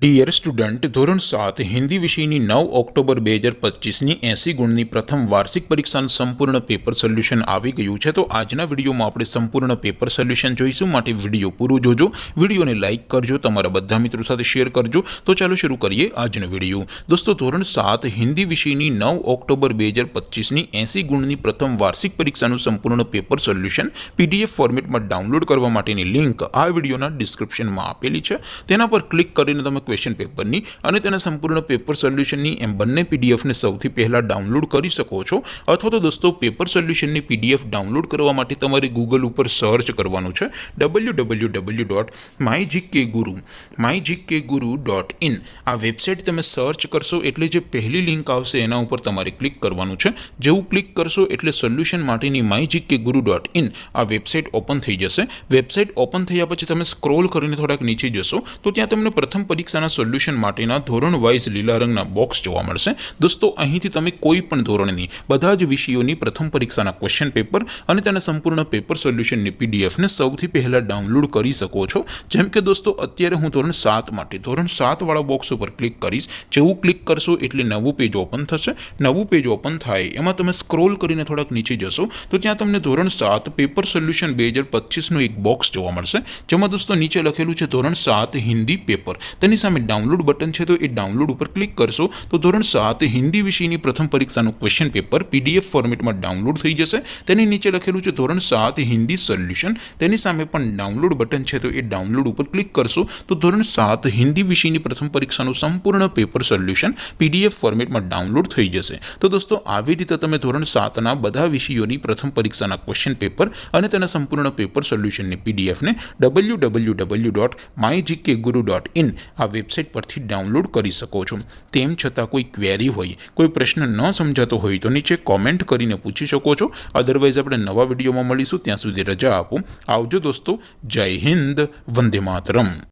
Dear student, ધોરણ 7 હિન્દી વિષયની 9 October 2025ની 80 ગુણની પ્રથમ વાર્ષિક પરીક્ષાનું સંપૂર્ણ પેપર સોલ્યુશન આવી ગયું છે। તો આજના વિડીયોમાં આપણે સંપૂર્ણ પેપર સોલ્યુશન જોઈશું, માટે વિડીયો પૂરો જોજો, વિડીયોને લાઇક કરજો, તમારા બધા મિત્રો સાથે શેર કરજો। તો ચાલો શરૂ કરીએ આજનો વિડીયો। દોસ્તો, ધોરણ 7 હિન્દી વિષયની 9 ઓક્ટોબર 2025ની 80 ગુણની પ્રથમ વાર્ષિક પરીક્ષાનું સંપૂર્ણ પેપર સોલ્યુશન પીડીએફ ફોર્મેટમાં ડાઉનલોડ કરવા માટેની લિંક આ વિડીયોના ડિસ્ક્રિપ્શનમાં આપેલી છે। તેના પર ક્લિક કરીને તમે ક્વેશ્ચન પેપરની અને તેના સંપૂર્ણ પેપર સોલ્યુશનની એમ બંને પીડીએફને સૌથી પહેલાં ડાઉનલોડ કરી શકો છો। અથવા તો દોસ્તો, પેપર સોલ્યુશનની પીડીએફ ડાઉનલોડ કરવા માટે તમારે ગૂગલ ઉપર સર્ચ કરવાનું છે www.mygkguru.in। આ વેબસાઇટ તમે સર્ચ કરશો એટલે જે પહેલી લિંક આવશે એના ઉપર તમારે ક્લિક કરવાનું છે। જેવું ક્લિક કરશો એટલે સોલ્યુશન માટેની mygkguru.in આ વેબસાઇટ ઓપન થઈ જશે। વેબસાઇટ ઓપન થયા પછી તમે સ્ક્રોલ કરીને થોડાક નીચે જશો તો ત્યાં તમને પ્રથમ પરીક્ષાના સોલ્યુશન માટેના ધોરણ વાઇઝ લીલા રંગના બોક્સ જોવા મળશે। દોસ્તો, અહીંથી તમે કોઈ પણ ધોરણની બધા જ વિષયોની પ્રથમ પરીક્ષાના ક્વેશ્ચન પેપર અને તેના સંપૂર્ણ પેપર સોલ્યુશનની પીડીએફને સૌથી પહેલાં ડાઉનલોડ કરી શકો છો। જેમ કે દોસ્તો, અત્યારે હું ધોરણ 7 માટે ધોરણ 7 વાળા બોક્સ ઉપર ક્લિક કરીશ। જેવું ક્લિક કરશો એટલે નવું પેજ ઓપન થશે। નવું પેજ ઓપન થાય એમાં તમે સ્ક્રોલ કરીને થોડાક નીચે જશો તો ત્યાં તમને ધોરણ 7 પેપર સોલ્યુશન 2025નું એક બોક્સ જોવા મળશે, જેમાં દોસ્તો નીચે લખેલું છે ધોરણ 7 હિન્દી પેપર। તેની સામે ડાઉનલોડ બટન છે, તો એ ડાઉનલોડ ઉપર ક્લિક કરશો તો ધોરણ 7 હિન્દી વિષયની પ્રથમ પરીક્ષાનું ક્વેશ્ચન પેપર પીડીએફ ફોર્મેટમાં ડાઉનલોડ થઈ જશે। તેની નીચે લખેલું છે ધોરણ 7 હિન્દી સોલ્યુશન, તેની સામે પણ ડાઉનલોડ બટન છે, તો એ ડાઉનલોડ ઉપર ક્લિક કરશો તો ધોરણ 7 હિન્દી વિષયની પ્રથમ પરીક્ષાનું સંપૂર્ણ પેપર સોલ્યુશન પીડીએફ ફોર્મેટમાં ડાઉનલોડ થઈ જશે। તો દોસ્તો, આવી રીતે તમે ધોરણ 7ના બધા વિષયોની પ્રથમ પરીક્ષાના ક્વેશ્ચન પેપર અને તેના સંપૂર્ણ પેપર સોલ્યુશનની પીડીએફને www.mygkguru.in આ વેબસાઇટ પરથી ડાઉનલોડ કરી શકો છો। તેમ છતાં કોઈ ક્વેરી હોય, કોઈ પ્રશ્ન ન સમજાતો હોય તો નીચે કોમેન્ટ કરીને પૂછી શકો છો। અદરવાઇઝ આપણે નવા વિડીયોમાં મળીશું, ત્યાં સુધી રજા આપો। આવજો દોસ્તો, જય હિન્દ, વંદે માતરમ।